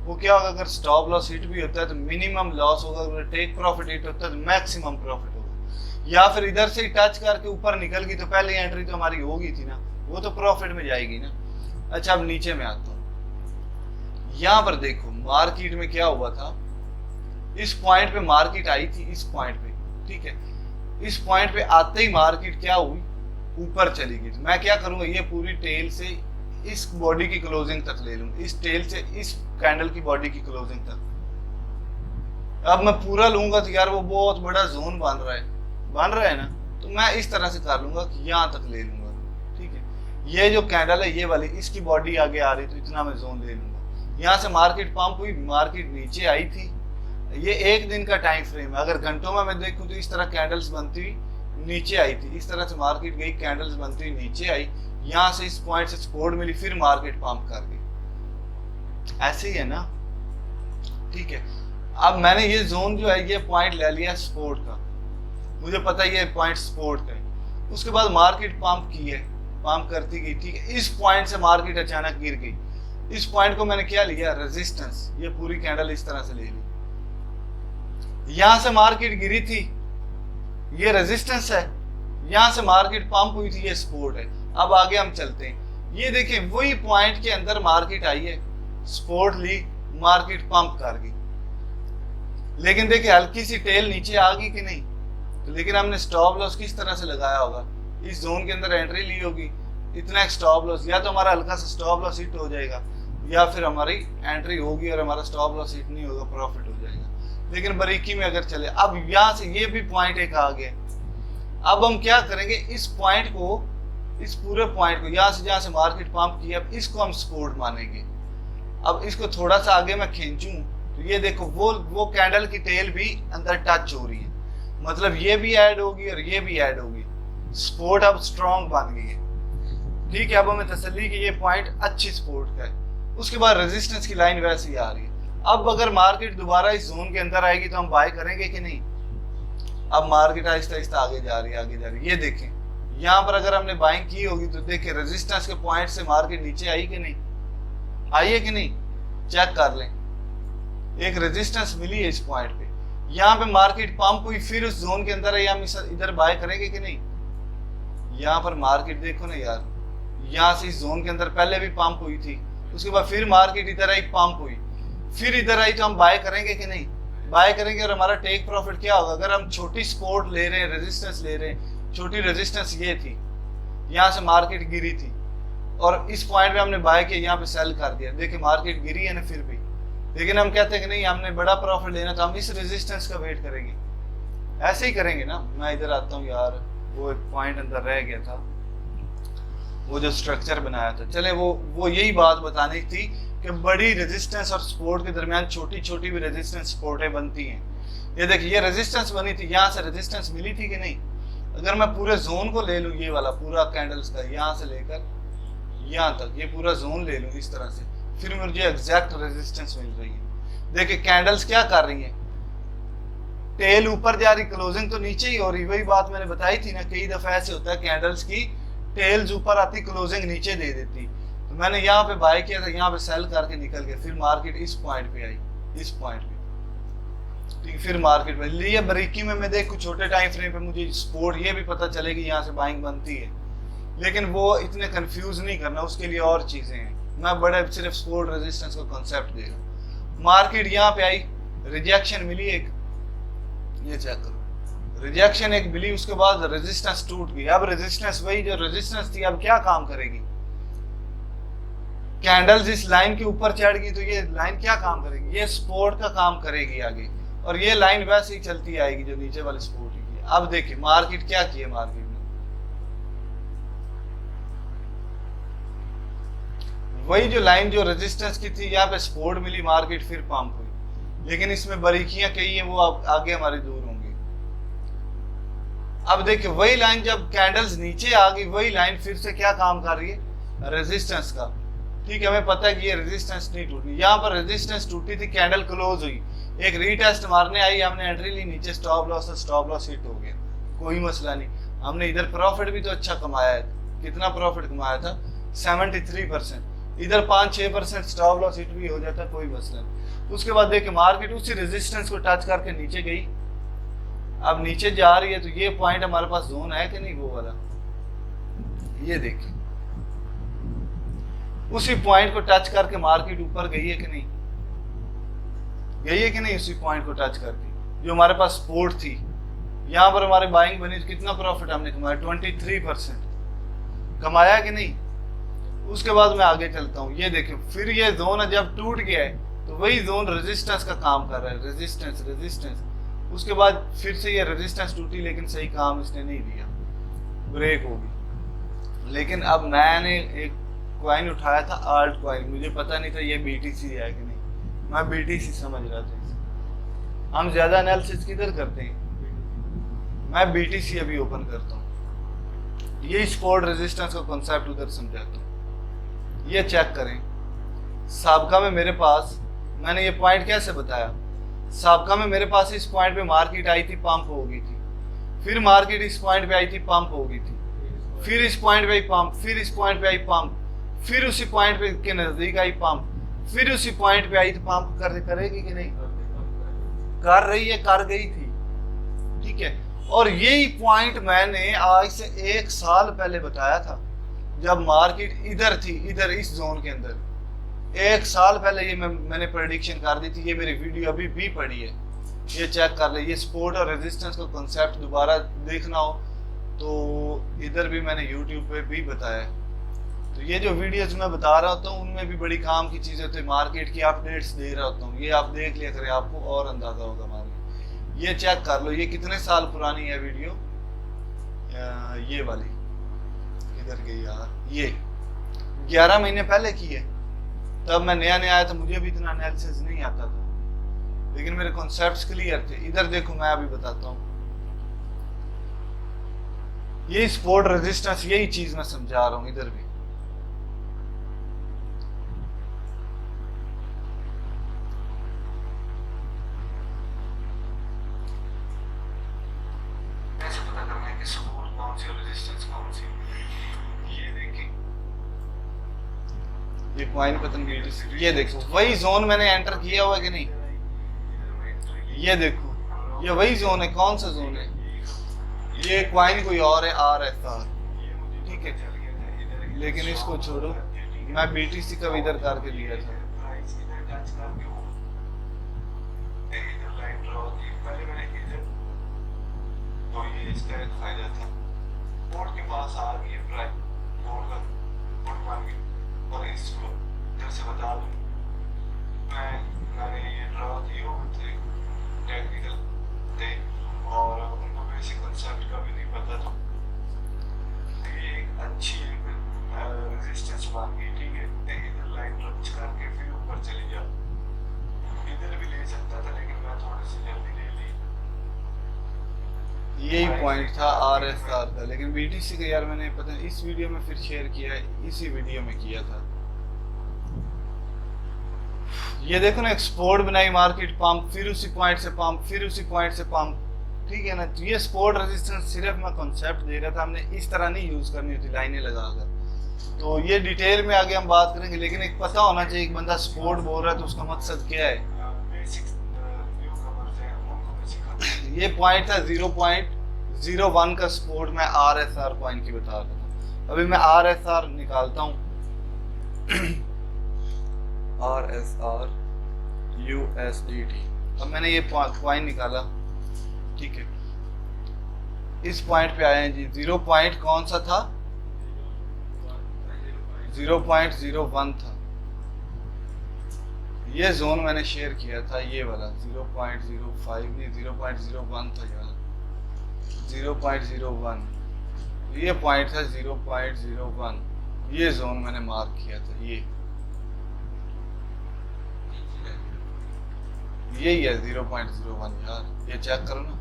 वो क्या होगा, अगर स्टॉप लॉस हिट भी होता है तो मिनिमम लॉस होगा, अगर टेक प्रॉफिट हिट होता है तो मैक्सिमम प्रॉफिट होगा। या फिर इधर से टच करके ऊपर निकल गई तो पहले एंट्री तो हमारी होगी थी ना, वो तो प्रॉफिट में जाएगी ना। अच्छा अब नीचे में आता हूँ, यहाँ पर देखो मार्केट में क्या हुआ था, इस पॉइंट पे मार्केट आई थी, इस पॉइंट पे, ठीक है। इस पॉइंट पे आते ही मार्केट क्या हुई, ऊपर चली गई। मैं क्या करूंगा, ये पूरी टेल से इस बॉडी की क्लोजिंग तक ले लूंगा, इस टेल से इस कैंडल की बॉडी की क्लोजिंग तक। अब मैं पूरा लूंगा तो यार वो बहुत बड़ा जोन बन रहा है ना, तो मैं इस तरह से कर लूंगा कि यहाँ तक ले लूंगा, ठीक है। ये जो कैंडल है ये वाली, इसकी बॉडी आगे आ रही तो इतना मैं जोन ले लूंगा। यहाँ से मार्केट पंप हुई, मार्केट नीचे आई थी। ये एक दिन का टाइम फ्रेम है, अगर घंटों में मैं देखूं तो इस तरह कैंडल्स बनती हुई नीचे आई थी, इस तरह से मार्केट गई, कैंडल्स बनती हुई नीचे आई, यहाँ से इस पॉइंट से सपोर्ट मिली, फिर मार्केट पंप कर गई। ऐसे ही है ना, ठीक है। अब मैंने ये जोन जो है ये पॉइंट ले लिया सपोर्ट का, मुझे पता है ये पॉइंट सपोर्ट का है। उसके बाद मार्केट पंप की है, पंप करती गई, ठीक है। इस पॉइंट से मार्केट अचानक गिर गई। इस पॉइंट को मैंने क्या लिया, रेजिस्टेंस। ये पूरी कैंडल इस तरह से ले ली, यहां से मार्केट गिरी थी, ये रेजिस्टेंस है, यहां से मार्केट पंप हुई थी, ये सपोर्ट है। अब आगे हम चलते हैं, ये देखें वही पॉइंट के अंदर मार्केट आई है, सपोर्ट ली, मार्केट पंप कर गई, लेकिन देखिए हल्की सी टेल नीचे आ गई कि नहीं। तो लेकिन हमने स्टॉप लॉस किस तरह से लगाया होगा, इस जोन के अंदर एंट्री ली होगी, इतना एक स्टॉप लॉस, या तो हमारा हल्का सा स्टॉप लॉस हिट हो जाएगा, या फिर हमारी एंट्री होगी और हमारा स्टॉप लॉस हिट नहीं होगा, प्रॉफिट हो जाएगा। लेकिन बारीकी में अगर चले, अब यहाँ से ये भी पॉइंट एक आ गया। अब हम क्या करेंगे, इस पॉइंट को, इस पूरे पॉइंट को, यहाँ से जहाँ से मार्केट पंप किया, अब इसको हम सपोर्ट मानेंगे। अब इसको थोड़ा सा आगे मैं खींचूं तो ये देखो वो कैंडल की टेल भी अंदर टच हो रही है, मतलब ये भी ऐड होगी और ये भी ऐड होगी, सपोर्ट अब स्ट्रॉन्ग बन गई है, ठीक है। अब हमें तसल्ली कि ये पॉइंट अच्छी सपोर्ट का है। उसके बाद रेजिस्टेंस की लाइन वैसे ही आ रही है। अब अगर मार्केट दोबारा इस जोन के अंदर आएगी तो हम बाय करेंगे कि नहीं। अब मार्केट आहिस्ता आहिस्ता आगे जा रही है, आगे जा रही है। ये देखें यहाँ पर अगर हमने बाइंग की होगी तो देखिए रेजिस्टेंस के पॉइंट से मार्केट नीचे आई कि नहीं, आई है कि नहीं, चेक कर लें। एक रेजिस्टेंस मिली है इस पॉइंट पे, यहाँ पे मार्केट पंप हुई, फिर उस जोन के अंदर है, हम इधर बाय करेंगे कि नहीं। यहाँ पर मार्केट देखो ना यार, यहाँ से इस जोन के अंदर पहले भी पंप हुई थी, उसके बाद फिर मार्केट इधर आई, पंप हुई, फिर इधर आई, तो हम बाय करेंगे कि नहीं, बाय करेंगे। और हमारा टेक प्रॉफिट क्या होगा, अगर हम छोटी सपोर्ट ले रहे हैं, रेजिस्टेंस ले रहे हैं, छोटी रेजिस्टेंस ये थी, यहाँ से मार्केट गिरी थी और इस पॉइंट पे हमने बाय किया, यहाँ पे सेल कर दिया, देखिए मार्केट गिरी है ना फिर भी, लेकिन हम कहते हैं कि नहीं हमने बड़ा प्रॉफिट लेना तो हम इस रेजिस्टेंस का वेट करेंगे, ऐसे ही करेंगे ना। मैं इधर आता हूँ यार, वो एक पॉइंट अंदर रह गया था, वो जो स्ट्रक्चर बनाया था, चले वो यही बात बतानी थी कि बड़ी रेजिस्टेंस और सपोर्ट के दरमियान छोटी छोटी भी रेजिस्टेंस सपोर्टें बनती हैं। ये देखिए ये रेजिस्टेंस बनी थी, यहाँ से रेजिस्टेंस मिली थी कि नहीं। अगर मैं पूरे जोन को ले लूँ, ये वाला पूरा कैंडल्स का, यहाँ से लेकर यहाँ तक ये पूरा जोन ले लूँ इस तरह से, फिर मुझे एग्जैक्ट रेजिस्टेंस मिल रही है। देखिए कैंडल्स क्या कर रही है, टेल ऊपर जा रही, क्लोजिंग तो नीचे ही हो रही। वही बात मैंने बताई थी ना, कई दफा ऐसे होता है कैंडल्स की टेल्स ऊपर आती, क्लोजिंग नीचे दे देती। तो मैंने यहाँ पे बाय किया था, यहाँ पे सेल करके निकल गया, फिर मार्केट इस पॉइंट पे आई, इस पॉइंट पे, ठीक है। फिर मार्केट में लिए बारीकी में मैं देखूं छोटे टाइम फ्रेम पे, मुझे सपोर्ट ये भी पता चलेगी यहाँ से बाइंग बनती है, लेकिन वो इतने कंफ्यूज नहीं करना, उसके लिए और चीजें हैं। मैं बड़े सिर्फ सपोर्ट रेजिस्टेंस का कॉन्सेप्ट दे रहा हूँ। मार्केट यहाँ पे आई, रिजेक्शन मिली एक, ये चेक करो, रिजेक्शन एक मिली, उसके बाद रेजिस्टेंस टूट गई। अब रेजिस्टेंस वही जो रेजिस्टेंस थी, अब क्या काम करेगी, कैंडल्स इस लाइन के ऊपर चढ़ गई तो ये लाइन क्या काम करेगी, ये सपोर्ट का काम करेगी आगे, और ये लाइन वैसे ही चलती आएगी जो नीचे वाले सपोर्ट की है। अब देखिए मार्केट क्या किया, मार्केट ने वही जो लाइन जो रेजिस्टेंस की थी, यहाँ पे सपोर्ट मिली, मार्केट फिर पंप हुई, लेकिन इसमें बारीकियां कई हैं, वो आगे हमारी दूर होंगी। अब देखिए वही लाइन जब कैंडल्स नीचे आ गई, वही लाइन फिर से क्या काम कर रही है, रेजिस्टेंस का, ठीक है। हमें पता है कि ये रेजिस्टेंस नहीं टूटी, यहाँ पर रेजिस्टेंस टूटी थी, कैंडल क्लोज हुई, एक रीटेस्ट मारने आई, हमने एंट्री ली, नीचे स्टॉप लॉस हिट हो गया, कोई मसला नहीं। हमने इधर प्रॉफिट भी तो अच्छा कमाया है, कितना प्रॉफिट कमाया था, 73%, इधर 5-6% स्टॉप लॉस हिट भी हो जाता, कोई मसला नहीं। उसके बाद देखिए मार्केट उसी रेजिस्टेंस को टच करके नीचे गई, अब नीचे जा रही है, तो ये पॉइंट हमारे पास जोन है कि नहीं, वो वाला, ये देखिए उसी पॉइंट को टच करके मार्केट ऊपर गई है कि नहीं, गई है कि नहीं, उसी पॉइंट को टच करके जो हमारे पास सपोर्ट थी, यहाँ पर हमारे बाइंग बनी, कितना प्रॉफिट हमने कमाया, 23% कमाया कि नहीं। उसके बाद मैं आगे चलता हूँ, ये देखो फिर ये जोन जब टूट गया है तो वही जोन रेजिस्टेंस का काम कर रहा है, रेजिस्टेंस रेजिस्टेंस। उसके बाद फिर से ये रेजिस्टेंस टूटी, लेकिन सही काम इसने नहीं दिया, ब्रेक होगी। लेकिन अब मैंने एक कॉइन उठाया था, आल्ट कॉइन, मुझे पता नहीं था ये बीटीसी है कि नहीं, मैं बीटीसी समझ रहा था इसे। हम ज्यादा एनालिसिस किधर करते हैं, मैं बीटीसी अभी ओपन करता हूँ, ये सपोर्ट रेजिस्टेंस का कॉन्सेप्ट उधर समझाता हूँ। ये चेक करें, साबका में मेरे पास, मैंने ये पॉइंट कैसे बताया, साबका में मेरे पास इस पॉइंट पे मार्केट आई थी, पंप हो गई थी, फिर मार्केट इस पॉइंट पे आई थी, पंप हो गई थी, फिर इस पॉइंट पे आई पंप, फिर इस पॉइंट पे आई पंप, फिर उसी पॉइंट पे के नजदीक आई पंप, फिर उसी पॉइंट पे आई तो पंप करेगी कि नहीं, कर रही है, कर गई थी, ठीक है। और यही पॉइंट मैंने आज से 1 साल पहले बताया था, जब मार्केट इधर थी, इधर इस जोन के अंदर, 1 साल पहले ये मैंने प्रेडिक्शन कर दी थी। ये मेरी वीडियो अभी भी पड़ी है, ये चेक कर ले। ये सपोर्ट और रेजिस्टेंस का कॉन्सेप्ट दोबारा देखना हो तो इधर भी मैंने यूट्यूब पे भी बताया। तो ये जो वीडियोस मैं बता रहा होता हूँ उनमें भी बड़ी काम की चीज़ें होती है, मार्केट की अपडेट्स दे रहा होता हूँ, ये आप देख लिया करें, आपको और अंदाजा होगा मार्केट। ये चेक कर लो, ये कितने साल पुरानी है वीडियो, ये वाली किधर गई यार, ये 11 महीने पहले की है। तब मैं नया नया आया था, मुझे भी इतना एनालिसिस नहीं आता था, लेकिन मेरे कॉन्सेप्ट्स क्लियर थे। इधर देखो, मैं अभी बताता हूँ, यही सपोर्ट रेजिस्टेंस, यही चीज मैं समझा रहा हूँ। इधर भी कैसे पता करना है कि सपोर्ट कौन सी और रेजिस्टेंस कौन सी। ये देखिए, ये कॉइन पतन की, ये देखो वही जोन मैंने एंटर किया हुआ है कि नहीं, ये देखो ये वही जोन है। कौन सा जोन है, ये कॉइन कोई और है, RSR, ठीक है, लेकिन इसको छोड़ो, मैं बीटीसी का भी इधर करके दिया था। तो ये इसका एक फायदा था, बोर्ड के पास आ गई है प्राइस, बोर्ड का बोर्ड मान गई। और इसको इधर से बता दूं, मैंने ये ड्रा दिए हुए थे, टेक्निकल थे, और उनको बेसिक कंसेप्ट का भी नहीं पता था। ये एक अच्छी रेजिस्टेंस मान गई, ठीक है। इधर लाइन रच करके फिर ऊपर चली जाओ, इधर भी ले सकता था, लेकिन मैं थोड़ी सी जल्दी ले ली। यही पॉइंट था RSR का, लेकिन बीटीसी का यार मैंने पता नहीं इस वीडियो में फिर शेयर किया है, इसी वीडियो में किया था। ये देखो ना, एक्सपोर्ट बनाई मार्केट, पंप, फिर उसी पॉइंट से पंप, फिर उसी पॉइंट से पंप, ठीक है ना। तो ये सपोर्ट रेजिस्टेंस सिर्फ मैं कॉन्सेप्ट दे रहा था, हमने इस तरह नहीं यूज करनी होती लाइनें लगाकर। तो ये डिटेल में आगे हम बात करेंगे, लेकिन एक पता होना चाहिए, एक बंदा सपोर्ट बोल रहा है तो उसका मकसद क्या है। ये पॉइंट था 0.01 का सपोर्ट, मैं RSR पॉइंट की बता रहा था। अभी मैं RSR निकालता हूँ, RSR USDT। अब मैंने ये पॉइंट निकाला, ठीक है, इस पॉइंट पे आए हैं जी। 0 पॉइंट कौन सा था, 0.01 था। ये जोन मैंने शेयर किया था, ये वाला 0.05 नहीं, 0.01 था यार, 0.01। ये पॉइंट था 0.01, ये जोन मैंने मार्क किया था। यही है 0.01 यार, ये चेक करो ना,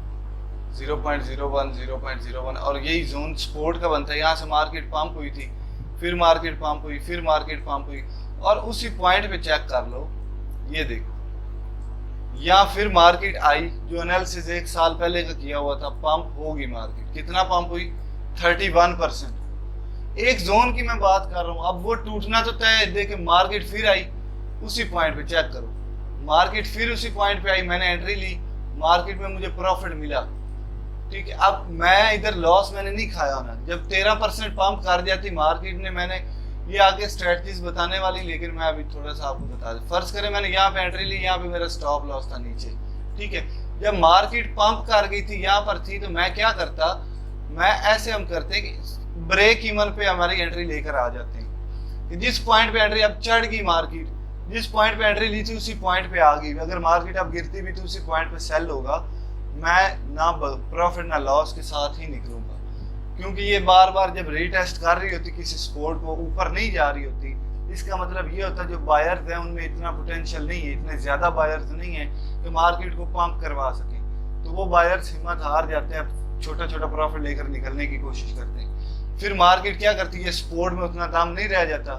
0.01 0.01। और यही जोन सपोर्ट का बनता है, यहाँ से मार्केट पंप हुई थी, फिर मार्केट पंप हुई, फिर मार्केट पंप हुई, और उसी पॉइंट पे चेक कर लो, ये देखो, या फिर मार्केट आई, जो एनालिसिस 1 साल पहले का किया हुआ था, पंप होगी मार्केट। कितना पंप हुई, 31%। एक जोन की मैं बात कर रहा हूँ, अब वो टूटना तो तय है। देखे मार्केट फिर आई उसी पॉइंट पे, चेक करो, मार्केट फिर उसी पॉइंट पे आई, मैंने एंट्री ली, मार्केट में मुझे प्रॉफिट मिला, ठीक है। अब मैं इधर लॉस मैंने नहीं खाया ना, जब 13% पंप कर दिया थी मार्केट ने, मैंने ये आगे स्ट्रेटजीज बताने वाली, लेकिन मैं अभी थोड़ा सा आपको बता दूं। फर्ज करें मैंने यहाँ पे एंट्री ली, यहाँ पे मेरा स्टॉप लॉस था नीचे, ठीक है। जब मार्केट पंप कर गई थी, यहाँ पर थी, तो मैं क्या करता, मैं ऐसे हम करते कि ब्रेक इवन पे हमारी एंट्री लेकर आ जाते हैं कि जिस पॉइंट पे एंट्री अब चढ़ गई मार्केट, जिस पॉइंट पे एंट्री ली थी उसी पॉइंट पे आ गई, अगर मार्केट अब गिरती भी तो उसी पॉइंट पे सेल होगा, मैं ना प्रॉफिट ना लॉस के साथ ही निकलूंगा। क्योंकि ये बार बार जब रीटेस्ट कर रही होती किसी सपोर्ट को, ऊपर नहीं जा रही होती, इसका मतलब ये होता है जो बायर्स हैं उनमें इतना पोटेंशियल नहीं है, इतने ज्यादा बायर्स नहीं है कि मार्केट को पंप करवा सके, तो वो बायर्स हिम्मत हार जाते हैं, छोटा छोटा प्रॉफिट लेकर निकलने की कोशिश करते हैं। फिर मार्केट क्या करती है, सपोर्ट में उतना दाम नहीं रह जाता,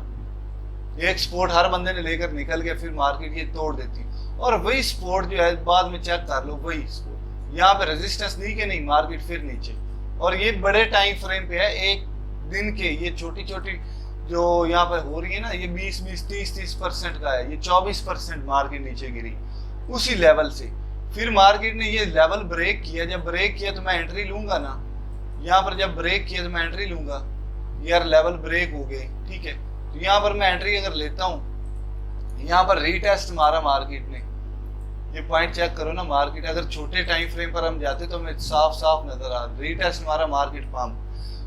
एक सपोर्ट हर बंदे ने लेकर निकल गया, फिर मार्केट ये तोड़ देती, और वही सपोर्ट जो है बाद में चेक कर लो, वही सपोर्ट यहाँ पे रेजिस्टेंस नहीं के नहीं, मार्केट फिर नीचे। और ये बड़े टाइम फ्रेम पे है, एक दिन के, ये छोटी छोटी जो यहाँ पर हो रही है ना, ये 20-20, 30-30% का है, ये 24% मार्केट नीचे गिरी उसी लेवल से। फिर मार्केट ने ये लेवल ब्रेक किया, जब ब्रेक किया तो मैं एंट्री लूंगा ना, यहाँ पर जब ब्रेक किया तो मैं एंट्री लूंगा, यार लेवल ब्रेक हो गए, ठीक है, तो यहाँ पर मैं एंट्री अगर लेता हूँ, यहाँ पर रीटेस्ट मारा मार्केट ने, ये पॉइंट चेक करो ना, मार्केट अगर छोटे टाइम फ्रेम पर हम जाते तो हमें साफ साफ नजर आ, रीटेस्ट मारा मार्केट पंप,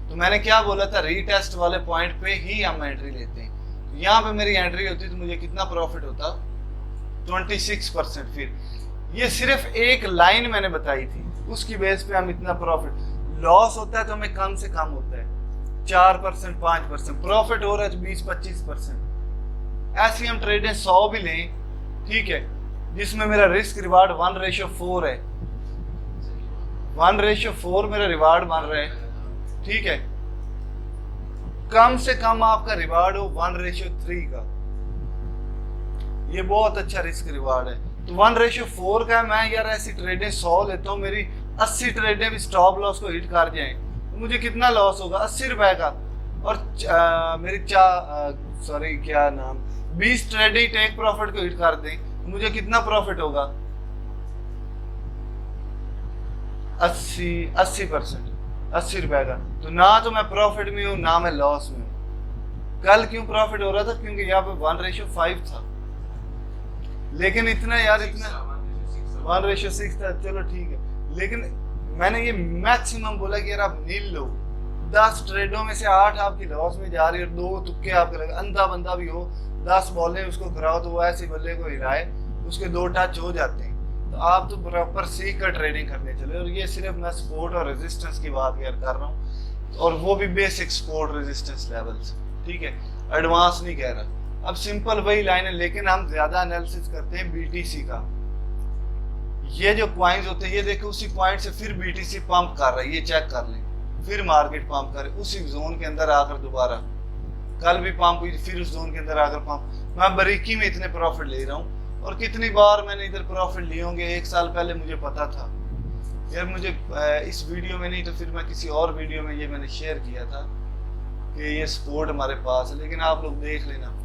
तो मैंने क्या बोला था, रीटेस्ट वाले पॉइंट पे ही हम एंट्री लेते हैं। तो यहाँ पे मेरी एंट्री होती तो मुझे कितना प्रॉफिट होता, 26%। फिर ये सिर्फ एक लाइन मैंने बताई थी, उसकी बेस पे हम इतना प्रॉफिट, लॉस होता है तो हमें कम से कम होता है 4%, 5%, प्रॉफिट हो रहा है 20-25%। ऐसी हम ट्रेडें 100 भी लें, ठीक है, जिसमें मेरा रिस्क रिवार्ड 1:4 है, 1:4 मेरा रिवार्ड बन रहा है, ठीक है, कम से कम आपका रिवार्ड हो 1:3 का, ये बहुत अच्छा रिस्क रिवार्ड है। तो 1:4 का मैं यार ऐसी ट्रेडें 100 लेता हूँ, मेरी 80 ट्रेडें भी स्टॉप लॉस को हिट कर जाएं, तो मुझे कितना लॉस होगा, 80 रुपए का, और मेरी 20 ट्रेडें टेक प्रॉफिट को हिट कर दें, मुझे कितना प्रॉफिट होगा, 80% 80 रुपए का। तो ना तो मैं प्रॉफिट में हूँ ना मैं लॉस में हूँ। कल क्यों प्रॉफिट हो रहा था, क्योंकि यहाँ पे 1:5 था, लेकिन इतना यार, इतना 1:6 था, चलो ठीक है, लेकिन मैंने ये मैक्सिमम बोला कि यार आप नील लो, 10 ट्रेडों में से 8 आपकी लॉस में जा रही है, 2 तुक्के आपके लगे, अंधा बंदा भी हो 10 बॉलें उसको कराओ तो वो ऐसे बल्ले को हिलाए, उसके 2 टच हो जाते हैं, तो आप तो प्रॉपर सीख कर ट्रेडिंग करने चले। और ये सिर्फ मैं सपोर्ट और रेजिस्टेंस की बात यार कर रहा हूँ, और वो भी बेसिक सपोर्ट रेजिस्टेंस लेवल्स, ठीक है, एडवांस नहीं कह रहा। अब सिंपल वही लाइन है, लेकिन हम ज्यादा एनालिसिस करते हैं बीटीसी का। ये जो पॉइंट्स होते हैं, ये देखो उसी पॉइंट से फिर बीटीसी पंप कर रहा है, ये चेक कर लें, फिर मार्केट पंप करे उसी जोन के अंदर आकर, दोबारा कल भी पंप हुई, फिर उस जोन के अंदर आकर पंप। मैं बारीकी में इतने प्रॉफिट ले रहा हूँ, और कितनी बार मैंने इधर प्रॉफिट लिए होंगे, 1 साल पहले मुझे पता था यार, मुझे इस वीडियो में नहीं तो फिर मैं किसी और वीडियो में ये मैंने शेयर किया था कि ये सपोर्ट हमारे पास है, लेकिन आप लोग देख लेना,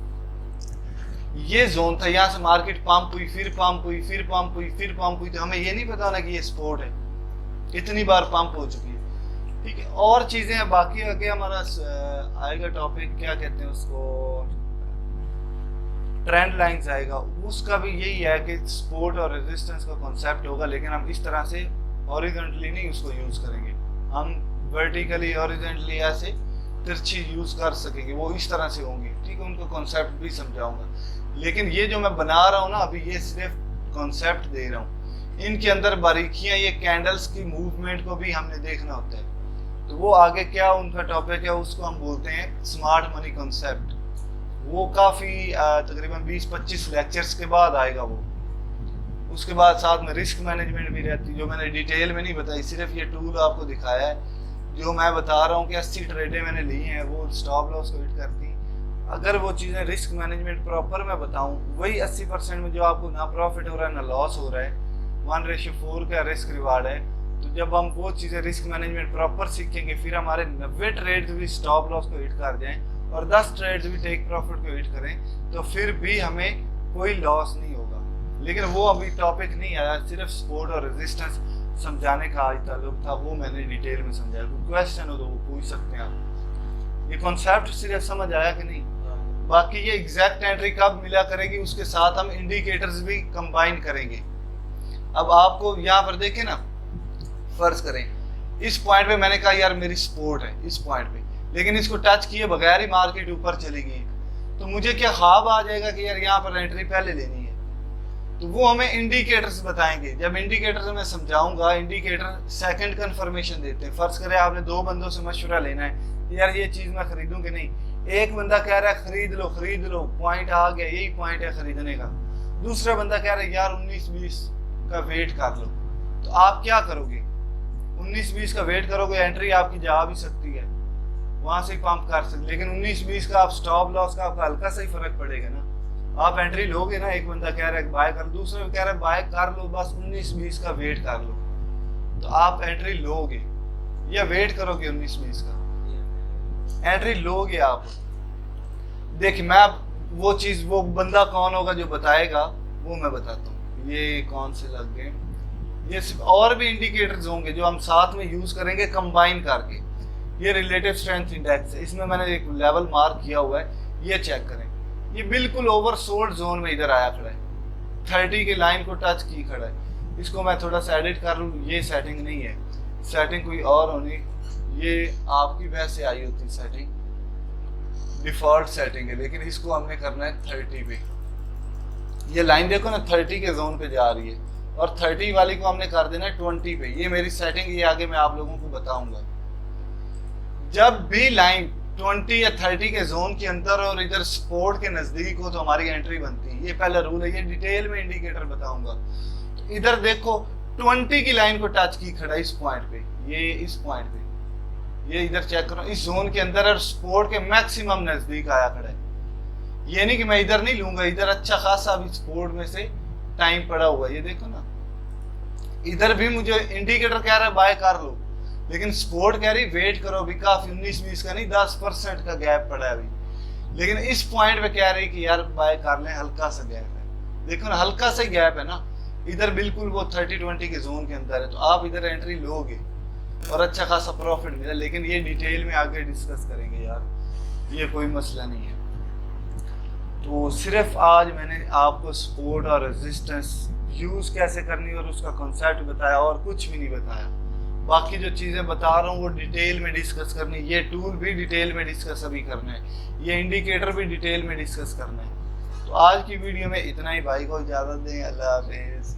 ये जोन था, यहाँ से मार्केट पंप हुई, फिर पंप हुई, फिर पंप हुई, फिर पंप हुई, तो हमें ये नहीं पता ना कि ये सपोर्ट है, इतनी बार पंप हो चुकी है, ठीक है। और चीजें हैं बाकी, आगे हमारा आएगा टॉपिक, क्या कहते हैं उसको, ट्रेंड लाइंस आएगा, उसका भी यही है कि सपोर्ट और रेजिस्टेंस का कॉन्सेप्ट होगा, लेकिन हम इस तरह से हॉरिजॉन्टली नहीं उसको यूज करेंगे, हम वर्टिकली हॉरिजॉन्टली ऐसे तिरछी यूज कर सकेंगे, वो इस तरह से होंगी, ठीक है, उनको कॉन्सेप्ट भी समझाऊंगा। लेकिन ये जो मैं बना रहा हूँ ना अभी, ये सिर्फ कॉन्सेप्ट दे रहा हूँ, इनके अंदर बारीकियां, ये कैंडल्स की मूवमेंट को भी हमने देखना होता है, तो वो आगे क्या उनका टॉपिक है, उसको हम बोलते हैं स्मार्ट मनी कॉन्सेप्ट। वो काफी तकरीबन 20-25 लेक्चर्स के बाद आएगा वो, उसके बाद साथ में रिस्क मैनेजमेंट भी रहती है, जो मैंने डिटेल में नहीं बताई, सिर्फ ये टूल आपको दिखाया है। जो मैं बता रहा हूँ कि 80 ट्रेडें मैंने ली हैं, वो स्टॉप लॉस को हिट करती, अगर वो चीज़ें रिस्क मैनेजमेंट प्रॉपर मैं बताऊँ, वही 80% में जो आपको ना प्रॉफिट हो रहा है ना लॉस हो रहा है, 1:4 का रिस्क रिवार्ड है। तो जब हम वो चीज़ें रिस्क मैनेजमेंट प्रॉपर सीखेंगे, फिर हमारे 90 ट्रेड्स भी स्टॉप लॉस को हिट कर जाएं और 10 ट्रेड्स भी टेक प्रॉफिट को हिट करें, तो फिर भी हमें कोई लॉस नहीं होगा। लेकिन वो अभी टॉपिक नहीं आया, सिर्फ सपोर्ट और रेजिस्टेंस समझाने का आज ताल्लुक था, वो मैंने डिटेल में समझाया। कोई क्वेश्चन हो तो वो पूछ सकते हैं आप। ये कॉन्सेप्ट सिर्फ समझ आया कि नहीं? बाकी ये एग्जैक्ट एंट्री कब मिला करेगी, उसके साथ हम इंडिकेटर्स भी कंबाइन करेंगे। अब आपको यहाँ पर देखें ना, फर्ज करें इस पॉइंट पे मैंने कहा यार मेरी सपोर्ट है इस पॉइंट पे, लेकिन इसको टच किए बगैर ही मार्केट ऊपर चली गई, तो मुझे क्या ख्वाब आ जाएगा कि यार यहाँ पर एंट्री पहले लेनी है? तो वो हमें इंडिकेटर्स बताएंगे। जब इंडिकेटर्स मैं समझाऊंगा, इंडिकेटर सेकंड कंफर्मेशन देते हैं। फर्ज करें आपने 2 बंदों से मशवरा लेना है, यार ये चीज मैं खरीदूं कि नहीं। एक बंदा कह रहा है खरीद लो, पॉइंट आ गया, यही पॉइंट है खरीदने का। दूसरा बंदा कह रहा है यार 19-20 का वेट कर लो। तो आप क्या करोगे? 19-20 का वेट करोगे, एंट्री आपकी जा भी सकती है, वहां से पंप कर सकते, लेकिन 19-20 का आप स्टॉप लॉस का आपका हल्का सा ही फर्क पड़ेगा ना। आप एंट्री लोगे ना, एक बंदा कह रहा है बाय कर, दूसरा कह रहा है बाय कर लो, बस 19-20 का वेट कर लो, तो आप एंट्री लोगे या वेट करोगे? 19-20 का एंट्री लोगे आप। देखिए मैं वो चीज, वो बंदा कौन होगा जो बताएगा, वो मैं बताता हूँ। ये कौन से लग गए, ये और भी इंडिकेटर्स होंगे जो हम साथ में यूज करेंगे कंबाइन करके। ये रिलेटिव स्ट्रेंथ इंडेक्स है, इसमें मैंने एक लेवल मार्क किया हुआ है, ये चेक करें। ये बिल्कुल ओवरसोल्ड जोन में इधर आया खड़ा है, 30 की लाइन को टच की खड़ा है। इसको मैं थोड़ा सा एडिट कर लूँ, ये सेटिंग नहीं है, सेटिंग कोई और होनी, ये आपकी वैसे आई होती सेटिंग, डिफॉल्ट सेटिंग है, लेकिन इसको हमने करना है 30 पे। ये लाइन देखो ना 30 के जोन पे जा रही है, और 30 वाली को हमने कर देना है 20 पे। ये मेरी सेटिंग, ये आगे मैं आप लोगों को बताऊंगा। जब भी लाइन 20 या 30 के जोन के अंदर और इधर सपोर्ट के नजदीक हो तो हमारी एंट्री बनती है। ये पहला रूल है, ये डिटेल में इंडिकेटर बताऊंगा। तो इधर देखो 20 की लाइन को टच की खड़ा इस पॉइंट पे, ये इस पॉइंट पे, ये इधर चेक करो, इस जोन के अंदर और सपोर्ट के मैक्सिमम नजदीक आया खड़ा है। ये नहीं कि मैं इधर नहीं लूंगा, इधर अच्छा खासा अभी सपोर्ट में से टाइम पड़ा हुआ है, ये देखो ना। इधर भी मुझे इंडिकेटर कह रहा है बाय कर लो, लेकिन सपोर्ट कह रही वेट करो, अभी काफी 19-20 का नहीं 10% का गैप पड़ा है अभी। लेकिन इस पॉइंट पे कह रही कि यार बाय कर लें, हल्का सा गैप है, देखो ना हल्का सा गैप है ना। इधर बिल्कुल वो 30-20 के जोन के अंदर है, तो आप इधर एंट्री लोगे और अच्छा खासा प्रॉफिट मिला। लेकिन ये डिटेल में आगे डिस्कस करेंगे यार, ये कोई मसला नहीं है। तो सिर्फ आज मैंने आपको सपोर्ट और रेजिस्टेंस यूज कैसे करनी और उसका कॉन्सेप्ट बताया, और कुछ भी नहीं बताया। बाकी जो चीज़ें बता रहा हूँ वो डिटेल में डिस्कस करनी, ये टूल भी डिटेल में डिस्कस अभी करना है, ये इंडिकेटर भी डिटेल में डिस्कस करना है। तो आज की वीडियो में इतना ही, भाई को इजाज़त दें, अल्लाह हाफिज़।